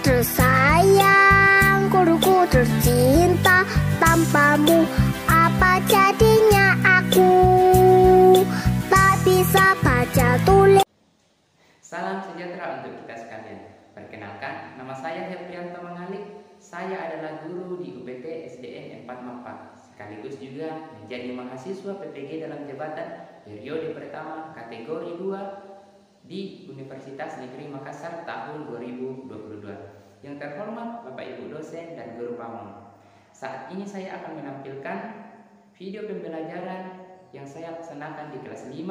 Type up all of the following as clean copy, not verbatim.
tersayang, guruku tercinta. Tanpamu apa jadinya aku? Tak bisa baca tulis. Salam sejahtera untuk kita sekalian. Perkenalkan, nama saya Heprianto Mangalik. Saya adalah guru di UPT SDN 4 Mapak, sekaligus juga menjadi mahasiswa PPG dalam jabatan periode pertama kategori 2 di Universitas Negeri Makassar tahun 2022. Yang terhormat Bapak Ibu dosen dan guru pamong. Saat ini saya akan menampilkan video pembelajaran yang saya laksanakan di kelas 5,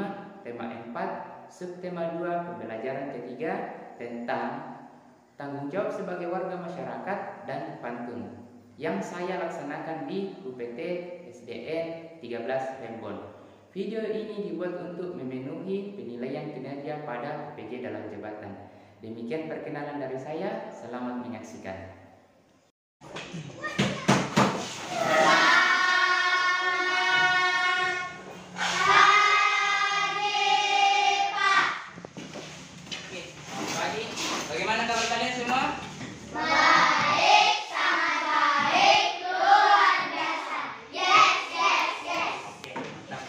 tema 4, subtema 2, pembelajaran ketiga tentang tanggung jawab sebagai warga masyarakat dan pantun yang saya laksanakan di UPT SDN 13 Rembon. Video ini dibuat untuk memenuhi penilaian kinerja pada PPG dalam jabatan. Demikian perkenalan dari saya, selamat menyaksikan. Bagaimana kabar kalian semua? Baik, sangat baik, luar biasa. Yes, yes, yes. Oke, mantap.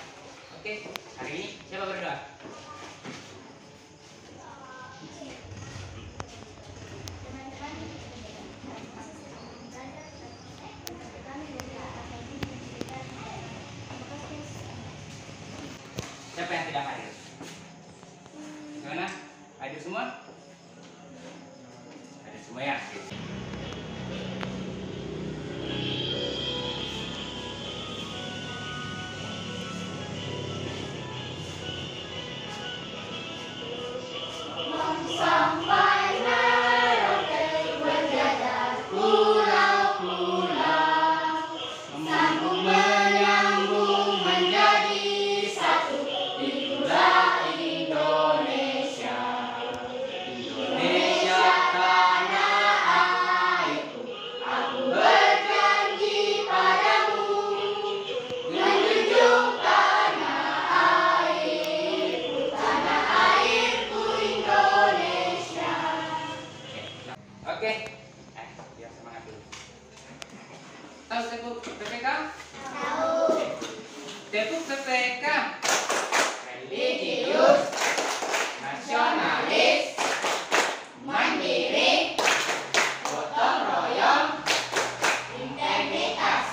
Oke, hari ini siapa berdoa? Siapa yang tidak hadir? Gimana? Hadir semua? Hadir semua ya? Sampai Merauke berjajar pulau-pulau, sambung menyambung menjadi satu. Itulah Indonesia. Indonesia tanah airku. Aku berjanji padamu, menjunjung tanah airku, tanah airku Indonesia. Oke. Biar semangat dulu. Tahu tepuk PPK? Tahu. Tepuk PPK. Religius, nasionalis, mandiri, gotong royong, integritas.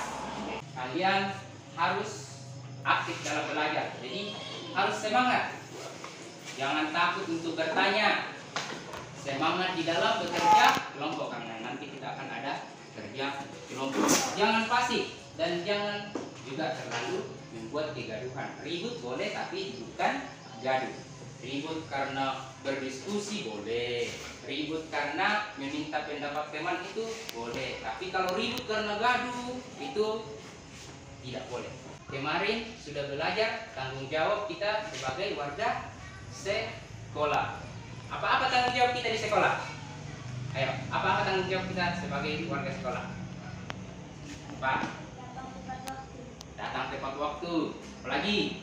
Kalian harus aktif dalam belajar. Jadi harus semangat. Jangan takut untuk bertanya. Semangat di dalam bekerja kelompok, karena nanti kita akan ada kerja kelompok. Jangan pasif dan jangan juga terlalu membuat kegaduhan. Ribut boleh tapi bukan gaduh. Ribut karena berdiskusi boleh. Ribut karena meminta pendapat teman itu boleh. Tapi kalau ribut karena gaduh itu tidak boleh. Kemarin sudah belajar tanggung jawab kita sebagai warga sekolah. Apa-apa tanggung jawab kita di sekolah? Ayo, apa-apa tanggung jawab kita sebagai warga sekolah? Apa? Datang tepat waktu. Apalagi?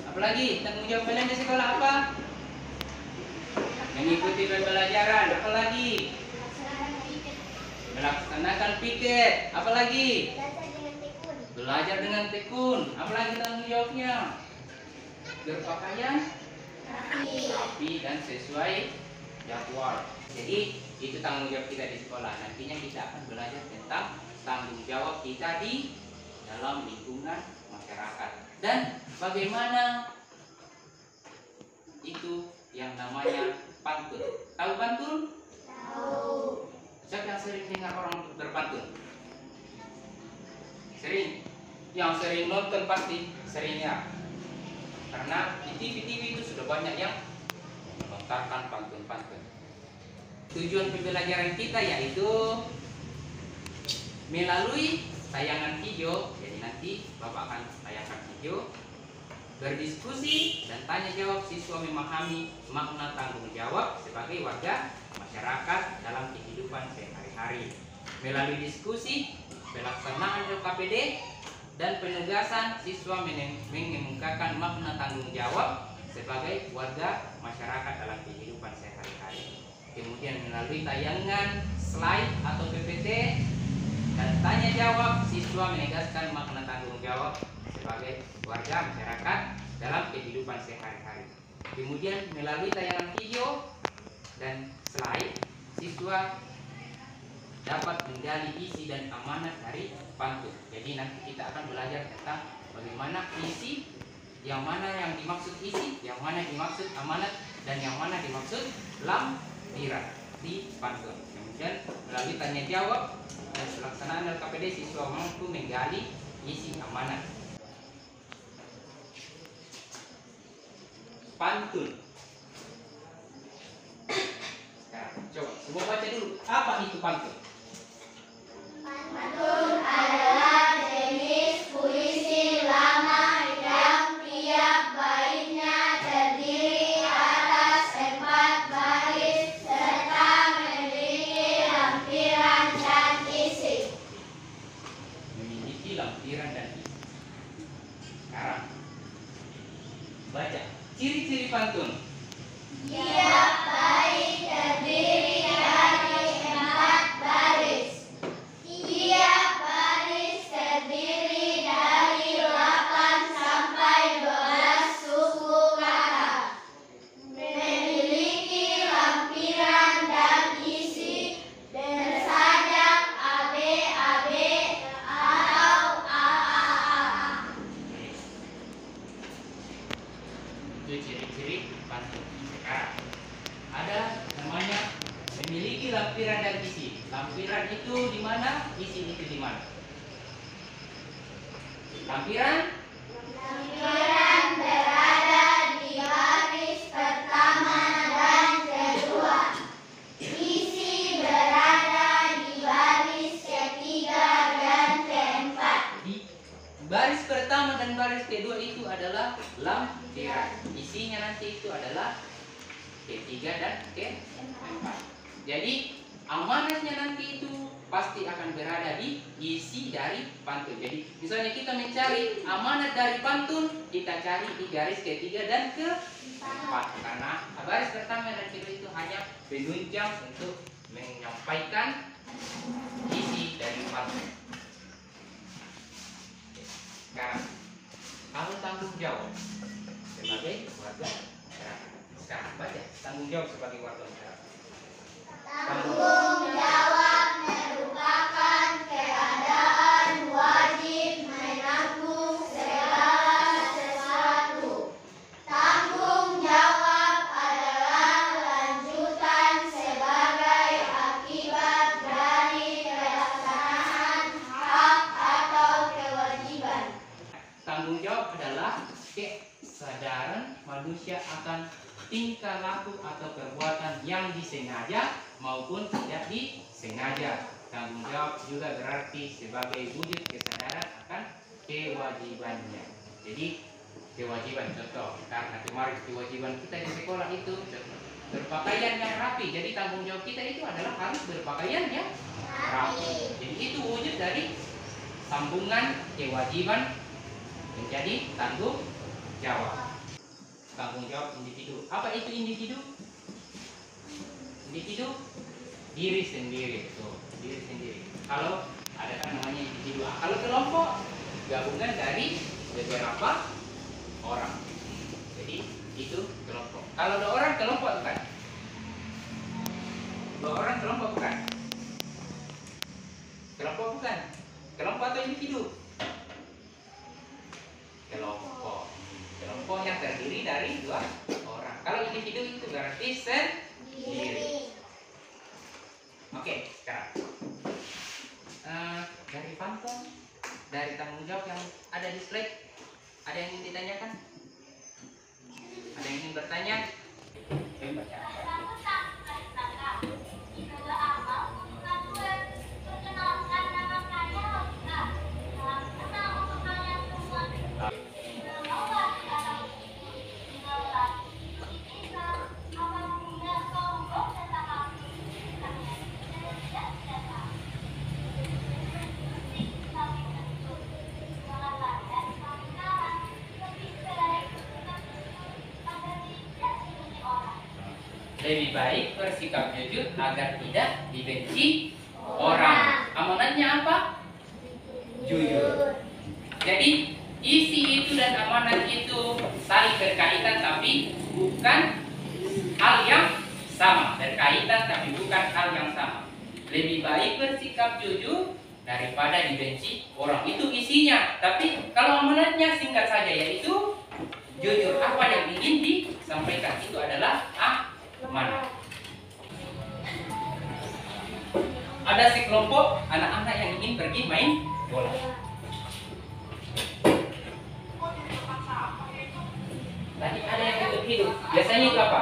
Apalagi tanggung jawab kalian di sekolah apa? Mengikuti pembelajaran. Apalagi? Melaksanakan piket. Apalagi? Belajar dengan tekun. Apalagi tanggung jawabnya? Berpakaian rapi dan sesuai jadwal. Jadi itu tanggung jawab kita di sekolah. Nantinya kita akan belajar tentang tanggung jawab kita di dalam lingkungan masyarakat dan bagaimana itu yang namanya pantun. Tahu pantun? Tahu. Siapa yang sering dengar orang berpantun? Sering. Yang sering nonton pasti sering ya. Karena di TV-TV itu sudah banyak yang melontarkan pantun-pantun. Tujuan pembelajaran kita yaitu melalui tayangan video. Jadi nanti Bapak akan tayangkan video, berdiskusi dan tanya jawab siswa memahami makna tanggung jawab sebagai warga masyarakat dalam kehidupan sehari-hari. Melalui diskusi, pelaksanaan LKPD, dan penegasan siswa mengemukakan makna tanggung jawab sebagai warga masyarakat dalam kehidupan sehari-hari. kemudian melalui tayangan slide atau PPT dan tanya jawab, siswa menegaskan makna tanggung jawab sebagai warga masyarakat dalam kehidupan sehari-hari. Kemudian melalui tayangan video dan slide, siswa dapat menggali isi dan amanat dari pantun. Jadi nanti kita akan belajar tentang bagaimana isi, yang mana yang dimaksud isi, yang mana dimaksud amanat, dan yang mana dimaksud lampiran di pantun. Kemudian melalui tanya jawab dan pelaksanaan LKPD, siswa mampu menggali isi amanat. Pantun. Sekarang coba semua baca dulu, apa itu pantun? Pantun adalah jenis puisi lama yang tiap baitnya terdiri atas 4 baris serta memiliki lampiran dan isi. Memiliki lampiran dan isi. Sekarang baca ciri-ciri pantun. Tiap bait terdiri dari 4 baris. Tiap baris terdiri dari 8 sampai 12 suku kata. Memiliki lampiran dan isi bersajak AB atau AAA. Itu ciri-ciri pantun. Sekarang ada namanya memiliki lampiran dan isi. Lampiran itu di mana? Isi itu di mana? Lampiran Lampiran berada di baris pertama dan kedua. Isi berada di baris ketiga dan keempat. di baris pertama dan baris kedua itu adalah lampiran. Isinya nanti itu adalah ketiga dan keempat. Jadi amanatnya nanti itu pasti akan berada di isi dari pantun. Jadi misalnya kita mencari amanat dari pantun, kita cari di garis ketiga dan keempat, karena baris pertama dan kedua itu hanya penunjang untuk menyampaikan isi dari pantun. Sekarang kalau tanggung jawab sebagai warga masyarakat. Sekarang baca tanggung jawab sebagai warga masyarakat. Tanggung jawab merupakan keadaan wajib menanggung segala sesuatu. Tanggung jawab adalah lanjutan sebagai akibat dari pelaksanaan hak atau kewajiban. Tanggung jawab adalah kesadaran manusia akan tingkah laku atau perbuatan yang disengaja maupun tidak disengaja. Tanggung jawab juga berarti sebagai wujud kesadaran akan kewajibannya. Jadi kewajiban, contoh karena kemarin kewajiban kita di sekolah itu berpakaian yang rapi. Jadi tanggung jawab kita itu adalah harus berpakaian yang rapi. Jadi itu wujud dari sambungan kewajiban menjadi tanggung jawab. Tanggung jawab individu. Apa itu individu? Individu diri sendiri, tuh, diri sendiri. Kalau ada kan namanya individu. Kalau kelompok gabungan dari beberapa orang. Jadi itu kelompok. Kalau 2 orang kelompok bukan? 2 orang kelompok bukan? Kelompok bukan? Kelompok atau individu? Kelompok. Kelompok yang terdiri dari 2 orang. Kalau individu itu berarti sendiri. Oke, sekarang dari pantun, dari tanggung jawab yang ada di slide, ada yang ingin ditanyakan? Ada yang ingin bertanya? Ayo baca. Lebih baik bersikap jujur agar tidak dibenci orang. Amanatnya apa? Jujur. Jadi isi itu dan amanat itu saling berkaitan tapi bukan hal yang sama. Berkaitan tapi bukan hal yang sama. Lebih baik bersikap jujur daripada dibenci orang. Itu isinya. Tapi kalau amanatnya singkat saja, yaitu jujur. Apa yang ingin disampaikan itu adalah amanat. Ada sekelompok anak-anak yang ingin pergi main bola. Tadi ada yang hidup. Biasanya itu apa?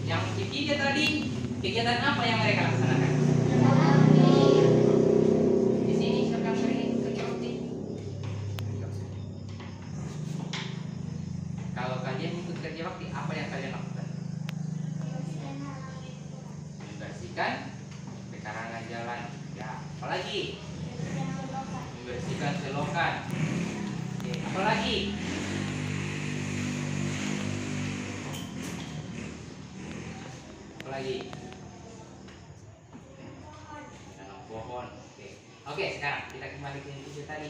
Yang ketiga tadi, kegiatan apa yang mereka laksanakan? Di sini siapa yang sering kerja bakti? Kalau kalian ikut kerja bakti, apa yang kalian lakukan? Membersihkan pekarangan jalan. Ya, apalagi? Membersihkan selokan. Oke, apalagi? Lagi tanam pohon. Oke, sekarang kita kembali ke video tadi.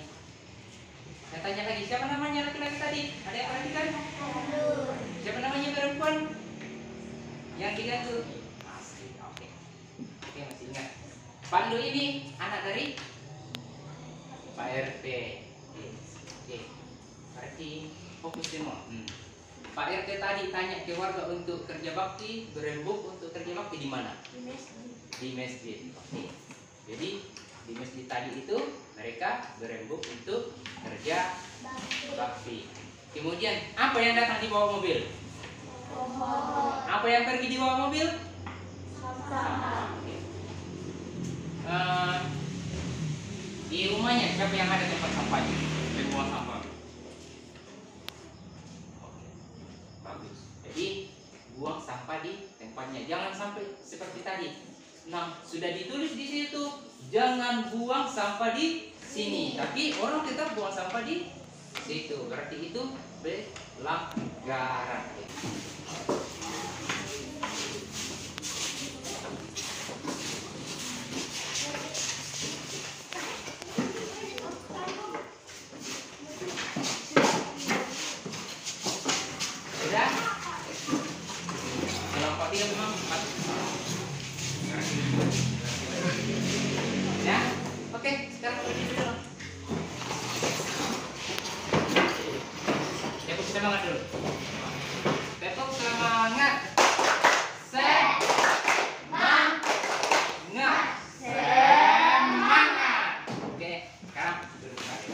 Saya tanya lagi, siapa namanya laki-laki tadi? Ada yang perhatikan? Siapa namanya perempuan? Yang digantung? Masih, oke, masih ingat. Pandu ini anak dari Pak RT. Oke, berarti fokus semua. Pak RT tadi tanya ke warga untuk kerja bakti, berembuk untuk kerja bakti di mana? Di masjid. Oke. Jadi di masjid tadi itu mereka berembuk untuk kerja bakti. Kemudian apa yang datang di bawah mobil? Apa yang pergi di bawah mobil? Sampah. Oke. Di rumahnya siapa yang ada tempat sampahnya? Pembuang sampah. Jadi buang sampah di tempatnya, jangan sampai seperti tadi. Nah, sudah ditulis di situ, jangan buang sampah di sini, tapi orang tetap buang sampah di situ. Berarti itu pelanggaran. Sudah? Tidak memang ya, oke, sekarang berdiri dulu. Tepuk semangat dulu. Tepuk semangat. Semangat. Oke, sekarang duduk lagi.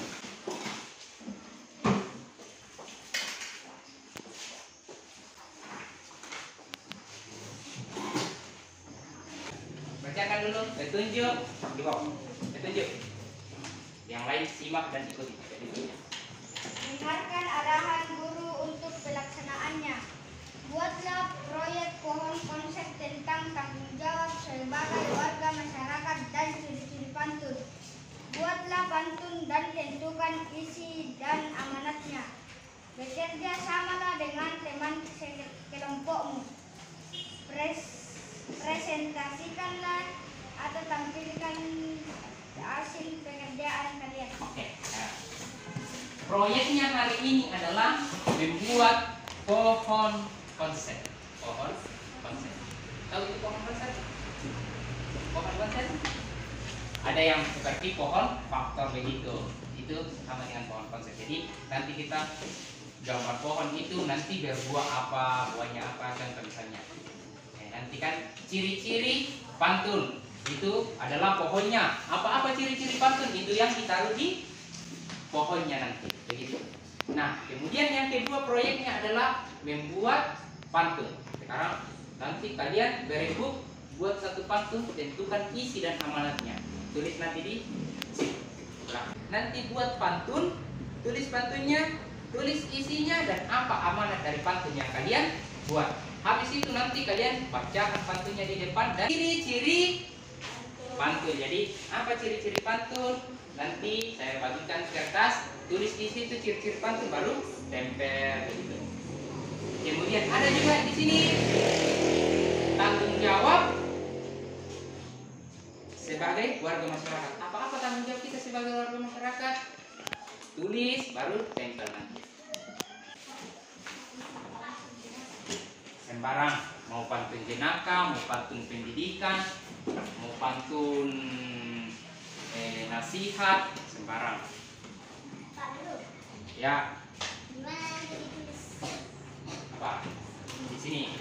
Bacakan dulu petunjuk di bawah. Petunjuk. Yang lain simak dan ikuti. Dengarkan arahan guru untuk pelaksanaannya. Buatlah proyek pohon konsep tentang tanggung jawab sebagai warga masyarakat dan ciri-ciri pantun. Buatlah pantun dan tentukan isi dan amanatnya. Bekerja samalah dengan teman kelompokmu. Presentasikanlah atau tampilkan hasil pekerjaan kalian. Oke. Nah, proyeknya hari ini adalah membuat pohon konsep. Pohon konsep. Tahu itu pohon konsep? Pohon konsep? Ada yang seperti pohon faktor begitu. Itu sama dengan pohon konsep. Jadi nanti kita gambar pohon itu nanti berbuah apa, buahnya apa, contoh misalnya. Nanti kan ciri-ciri pantun. Itu adalah pohonnya. Apa-apa ciri-ciri pantun itu yang ditaruh di pohonnya nanti. Begitu. Nah, kemudian yang kedua proyeknya adalah membuat pantun. Sekarang nanti kalian berebut buat satu pantun, tentukan isi dan amanatnya. Tulis nanti di sini. Nah, nanti buat pantun, tulis pantunnya, tulis isinya dan apa amanat dari pantun yang kalian buat. Habis itu nanti kalian bacakan pantunnya di depan dan ciri-ciri pantun. Jadi apa ciri-ciri pantun? Nanti saya bagikan kertas, tulis di situ ciri-ciri pantun, baru tempel begitu. Kemudian ada juga di sini tanggung jawab sebagai warga masyarakat. Apa-apa tanggung jawab kita sebagai warga masyarakat? Tulis, baru tempel nanti. Sembarang, mau pantun jenaka, mau pantun pendidikan, mau pantun nasihat, sembarang. Ya. Apa? Di sini.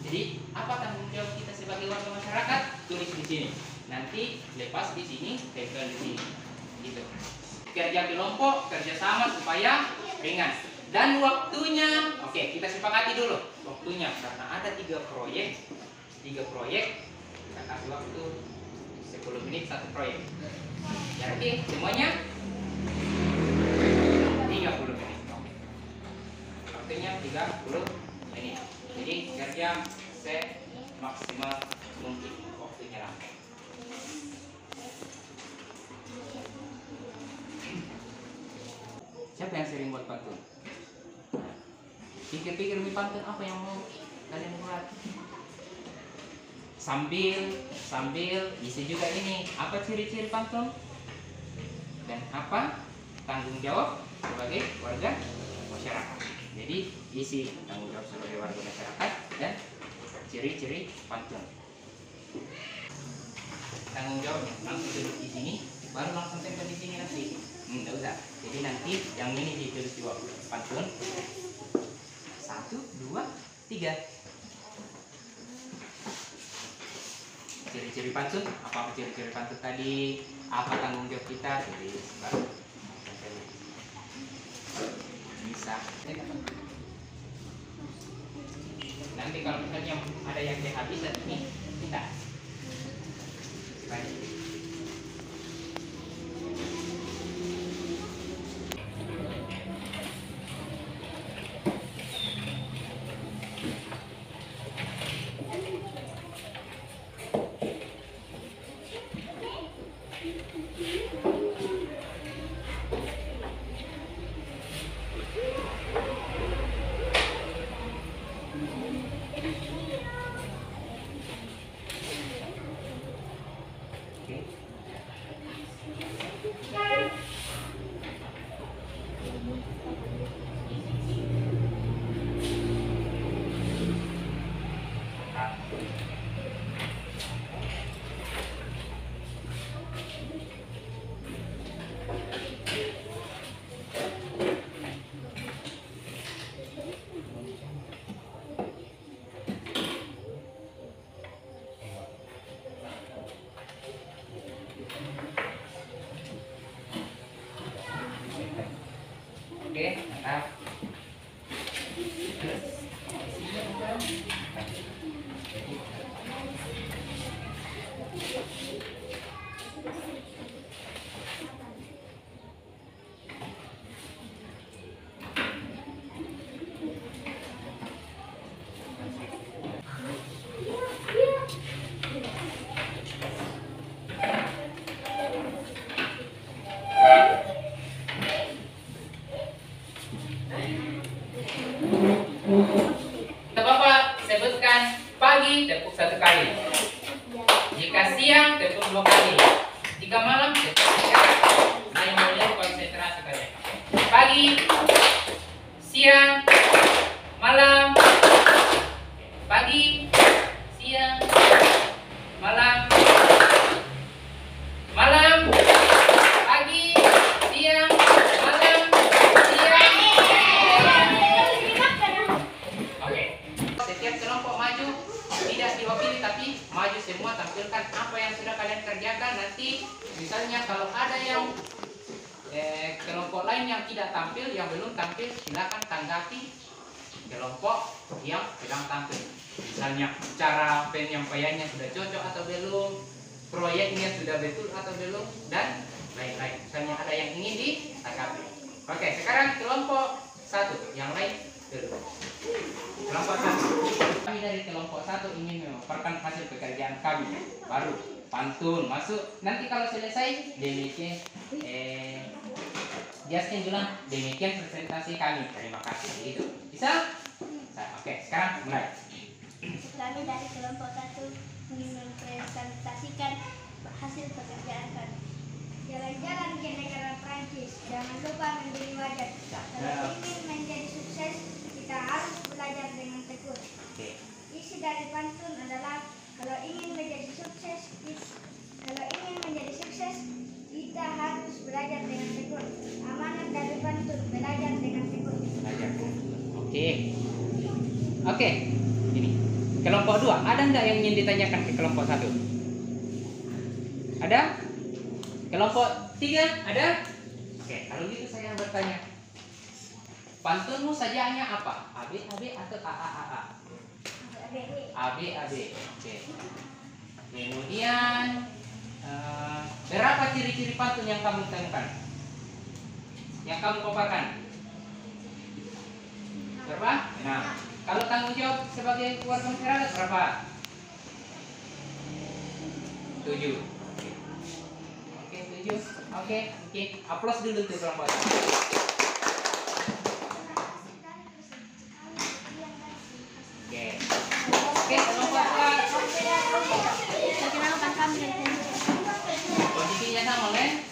Jadi, apa tanggung jawab kita sebagai warga masyarakat? Tulis di sini. Nanti lepas di sini, tempel di sini. Gitu. Kerja kelompok, kerjasama supaya ringan. Dan waktunya, oke, kita sepakati dulu waktunya karena ada 3 proyek, kita kasih waktu 10 menit satu proyek. Ya, oke, semuanya 30 menit. Oke. Waktunya 30 menit. Jadi kerja semaksimal mungkin waktunya lama. Siapa yang sering buat pantun? Pikir-pikir mi pantun apa yang mau kalian buat? Sambil isi juga ini. Apa ciri-ciri pantun? Dan apa tanggung jawab sebagai warga masyarakat? Jadi isi tanggung jawab sebagai warga masyarakat dan ciri-ciri pantun. Tanggung jawabnya langsung tulis di sini, baru langsung tempel di sini nanti. Enggak usah. Jadi nanti yang ini ditulis di bawah pantun. 1, 2, 3. Ciri-ciri pantun, apa ciri-ciri pantun tadi? Apa tanggung jawab kita? Jadi baru bisa. Nanti kalau misalnya ada yang kehabisan nih, kita baik. Oke, mantap. Bapak sebutkan pagi tepuk 1 kali. Jika siang tepuk 2 kali. Jika malam tepuk 3 kali. Saya mau lihat konsentrasi kalian. Pagi, siang, malam. Pagi, siang, malam. Malam, pagi, siang, malam, siang. Oke. Setiap kelompok maju tidak diwakili tapi maju semua, tampilkan apa yang sudah kalian silakan nanti misalnya kalau ada yang kelompok lain yang tidak tampil, yang belum tampil, silakan tanggapi kelompok yang sedang tampil. Misalnya cara penyampaiannya sudah cocok atau belum, proyeknya sudah betul atau belum, dan lain-lain. Misalnya ada yang ingin ditanggapi. Oke, sekarang kelompok 1, yang lain dulu. Kelompok 1. Kami dari kelompok 1 ingin memaparkan hasil pekerjaan kami. Baru pantun masuk. Nanti kalau selesai demikian Justin bilang demikian presentasi kami. Terima kasih. Gitu. Bisa? Oke, sekarang mulai. Kami dari kelompok 1 ingin mempresentasikan hasil pekerjaan kami. Jalan-jalan ke negara Prancis, jangan lupa membeli wajan. Kalau ingin menjadi sukses, kita harus belajar dengan tekun. Isi dari pantun adalah kalau ingin menjadi sukses, kita harus belajar dengan tekun. Amanat dari pantun, belajar dengan tekun. Oke. Ini kelompok 2. Ada nggak yang ingin ditanyakan ke kelompok 1? Ada? Kelompok 3 ada? Oke, kalau gitu saya bertanya. Pantunmu sajaannya apa? AB atau AA? AB. Oke. Kemudian berapa ciri-ciri pantun yang kamu temukan? Yang kamu paparkan? Berapa? Nah, kalau tanggung jawab sebagai warga masyarakat berapa? 7. Oke, 7. Oke. Aplaus dulu tuh kelompok. Oke, kelompok 2. Perkenalkan kami dari Posisinya sama, Len.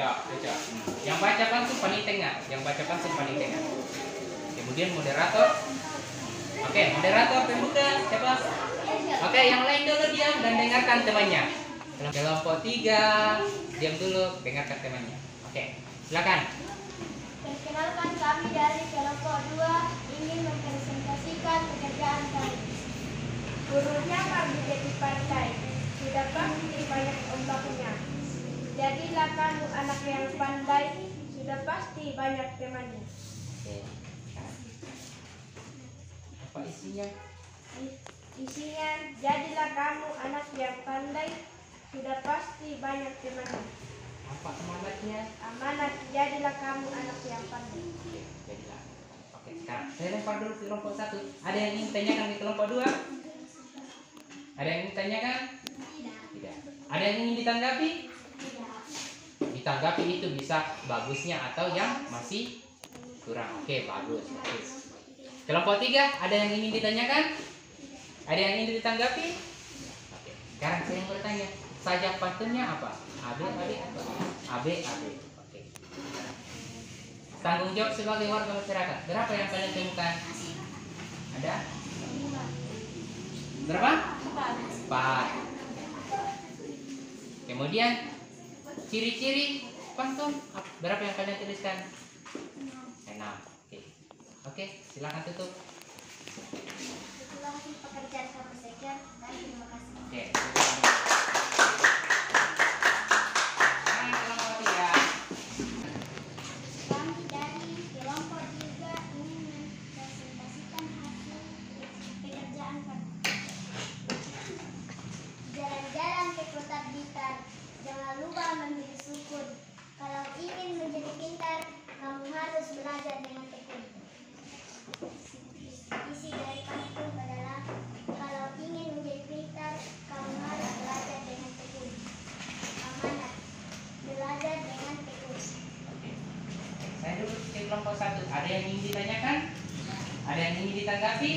Cocok. Yang baca pantun paling tengah. Kemudian moderator. Oke, moderator pembuka siapa? Oke, yang lain dulu diam dan dengarkan temannya. Kelompok 3 diam dulu, dengarkan temannya. Oke, silakan. Perkenalkan kami dari kelompok 2 ingin mempresentasikan pekerjaan kami. Gurunya berbeda di pantai, sudah pasti banyak ombaknya. Jadilah kamu anak yang pandai, sudah pasti banyak temannya. Apa isinya? Isinya, jadilah kamu anak yang pandai, sudah pasti banyak temannya. Apa amanatnya? Amanat, jadilah kamu anak yang pandai. Jadilah. Oke, sekarang saya lempar dulu ke kelompok 1. Ada yang ingin tanyakan di kelompok 2? Ada yang ingin tanyakan? Tidak. Ada yang ingin ditanggapi? Ditanggapi itu bisa bagusnya atau yang masih kurang. Oke, bagus. Kelompok 3, ada yang ingin ditanyakan? Ada yang ingin ditanggapi? Oke, sekarang saya yang bertanya. Sajak pantunnya apa? AB apa? AB. Oke. Tanggung jawab sebagai warga masyarakat. Berapa yang kalian temukan? Ada? Berapa? 4. Kemudian ciri-ciri pantun berapa yang kalian tuliskan? 6. Oke, silakan tutup. Itulah pekerjaan kami sekian dan terima kasih. Oke. Kami dari kelompok 3 ingin mempresentasikan hasil pekerjaan kami. Jalan-jalan ke kota Blitar, jangan lupa memberi syukur. Kalau ingin menjadi pintar, kamu harus belajar dengan tekun. Isi dari pantun adalah kalau ingin menjadi pintar, kamu harus belajar dengan tekun. Amanat, belajar dengan tekun. Saya dulu ke kelompok 1. Ada yang ingin ditanyakan? Ada yang ingin ditanggapi?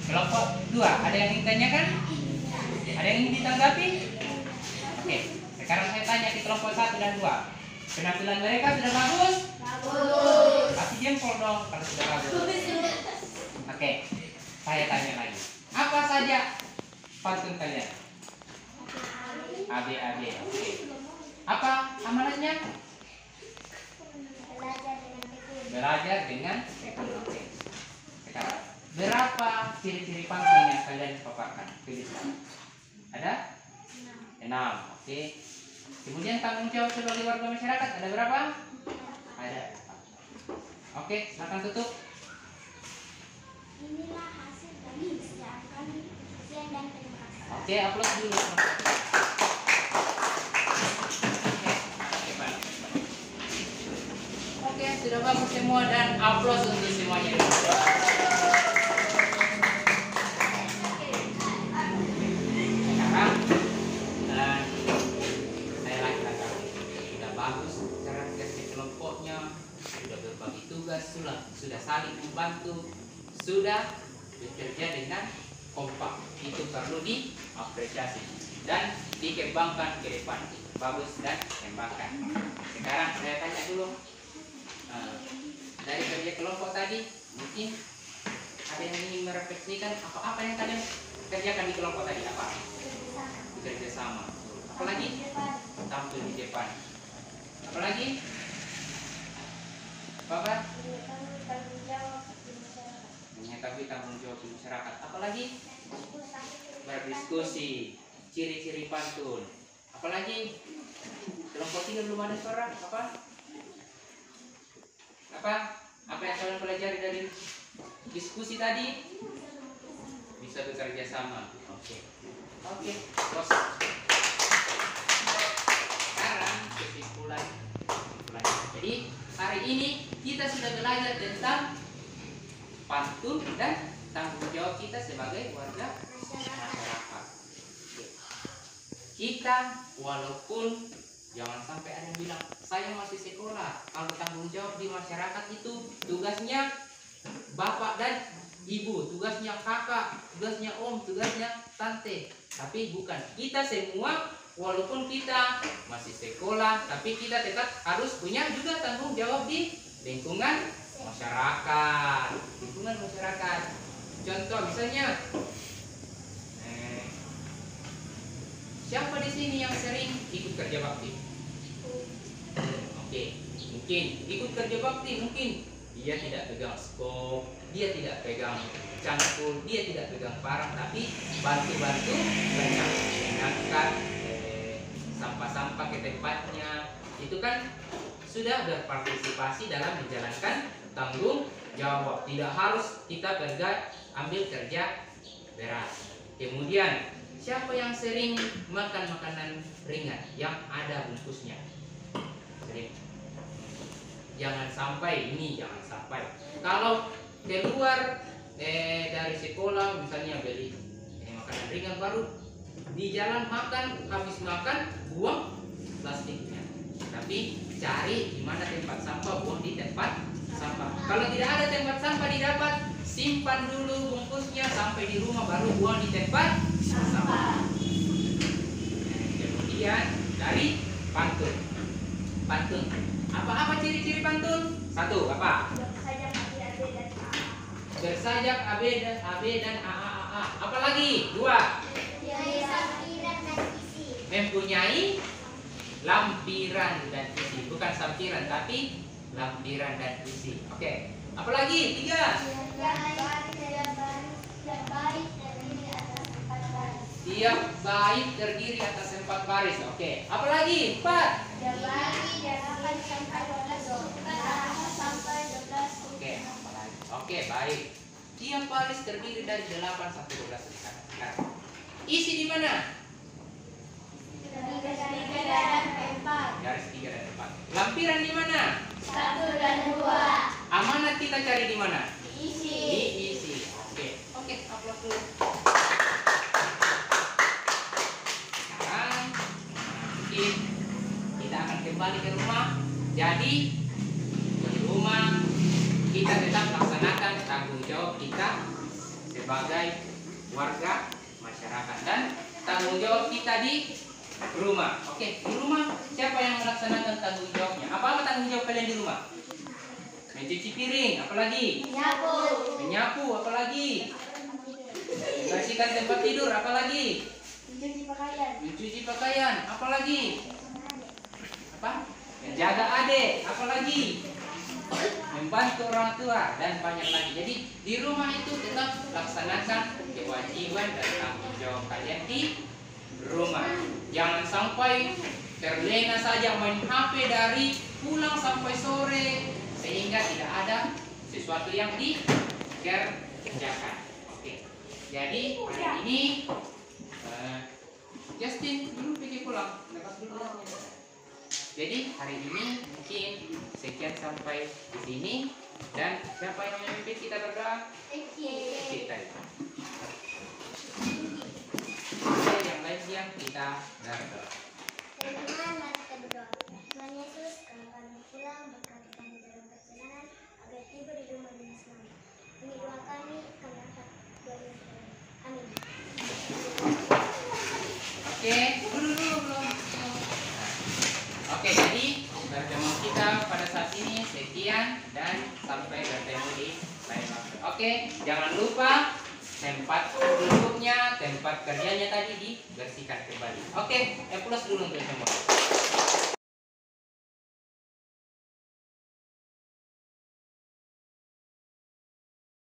Kelompok 2, ada yang ingin ditanyakan? Ada yang ingin ditanggapi? Oke, sekarang saya tanya ke kelompok 1 dan 2. Penampilan mereka sudah bagus? Bagus. Kasih jempol dong kalau sudah bagus. Oke, saya tanya lagi. Apa saja pantun kalian? AB. Oke. Apa amanatnya? Belajar dengan tekun. belajar dengan ekonomi. Sekarang, berapa ciri-ciri pantun yang kalian paparkan? Tuliskan. Ada? 6. Oke. Kemudian tanggung jawab sebagai warga masyarakat ada berapa? Ada 4. Oke, silakan tutup. Inilah hasil dari kerjaan kami. Sekian dan terima kasih. Oke, upload dulu. Oke, sudah bagus semua dan upload untuk semuanya. Sekarang saya lagi sudah bagus cara kerja kelompoknya, sudah berbagi tugas, sudah saling membantu, sudah bekerja dengan kompak. Itu perlu diapresiasi dan dikembangkan ke depan. Bagus dan kembangkan. Sekarang saya tanya dulu, dari kerja kelompok tadi mungkin ada yang ingin merefleksikan apa yang kalian kerjakan di kelompok tadi? Apa? Bekerja sama. Apalagi tampil di depan. Apalagi? Bapak? Mengetahui tanggung jawab di masyarakat. Apalagi? Berdiskusi. Ciri-ciri pantun. Apalagi? Kelompok 3 belum ada suara. Apa? Apa yang kalian pelajari dari diskusi tadi? Bisa bekerja sama. Oke, terus sekarang kesimpulan. Jadi hari ini kita sudah belajar tentang pantun dan tanggung jawab kita sebagai warga masyarakat. Kita walaupun jangan sampai ada yang bilang saya masih sekolah, kalau tanggung jawab di masyarakat itu tugasnya bapak dan ibu, tugasnya kakak, tugasnya om, tugasnya tante. Tapi bukan, kita semua walaupun kita masih sekolah, tapi kita tetap harus punya juga tanggung jawab di lingkungan masyarakat. Lingkungan masyarakat. Contoh misalnya, siapa di sini yang sering ikut kerja bakti? Oke, mungkin ikut kerja bakti, mungkin dia tidak pegang skop, dia tidak pegang cangkul, dia tidak pegang parang, tapi bantu-bantu mengangkat sampah-sampah ke tempatnya. Itu kan sudah berpartisipasi dalam menjalankan tanggung jawab. Tidak harus kita ambil kerja berat. Kemudian siapa yang sering makan makanan ringan yang ada bungkusnya? Sering. Jangan sampai jangan sampai. Kalau keluar dari sekolah misalnya beli makanan ringan baru di jalan makan, habis makan buang plastiknya. Tapi cari di mana tempat sampah, buang di tempat sampah. Kalau tidak ada tempat sampah didapat, simpan dulu bungkusnya sampai di rumah baru buang di tempat sampah. Kemudian dari pantun. Apa ciri-ciri pantun? 1, apa? Bersajak AB dan AA. Apa lagi? 2. Mempunyai lampiran dan isi. Bukan sampiran tapi lampiran dan isi. Oke. Apa lagi? 3. Tiap bait terdiri atas 4 baris. Oke. Apa lagi? 4. Oke, baik. Tiap baris terdiri dari 8 sampai 12 sekarang. Isi di mana? Garis 3 dan 4. Lampiran di mana? 1 dan 2. Amanat kita cari di mana? Diisi. Diisi. Oke, upload dulu. Sekarang mungkin kita akan kembali ke rumah. Jadi di rumah kita tetap laksanakan tanggung jawab kita sebagai warga masyarakat dan tanggung jawab kita di rumah. Oke, di rumah siapa yang melaksanakan tanggung jawabnya? Apa tanggung jawab kalian di rumah? Mencuci piring, apalagi? Menyapu, apalagi? Membersihkan tempat tidur, apalagi? Mencuci pakaian, apalagi? Apa? Menjaga adik, apalagi? membantu orang tua, dan banyak lagi. Jadi di rumah itu tetap laksanakan kewajiban dan tanggung jawab kalian di rumah. Jangan sampai terlena saja main HP dari pulang sampai sore sehingga tidak ada sesuatu yang dikerjakan. Oke. Jadi hari ini Justin dulu pergi pulang. Lepas dulu. Jadi hari ini mungkin sekian sampai di sini, dan siapa yang memimpin kita berdoa? Kita. Oke, yang lain yang kita berdoa. Tuhan Yesus, kalau kami pulang, berkati kami dalam perjalanan, agar tiba di rumah dengan selamat. Ini doa kami dapat doa yang terbaik. Amin. Oke, belum. Oke, jadi pertemuan kita pada saat ini sekian, dan sampai bertemu di lain waktu. Oke, jangan lupa tempat duduknya, tempat kerjanya tadi dibersihkan kembali. Oke, plus dulu untuk semua.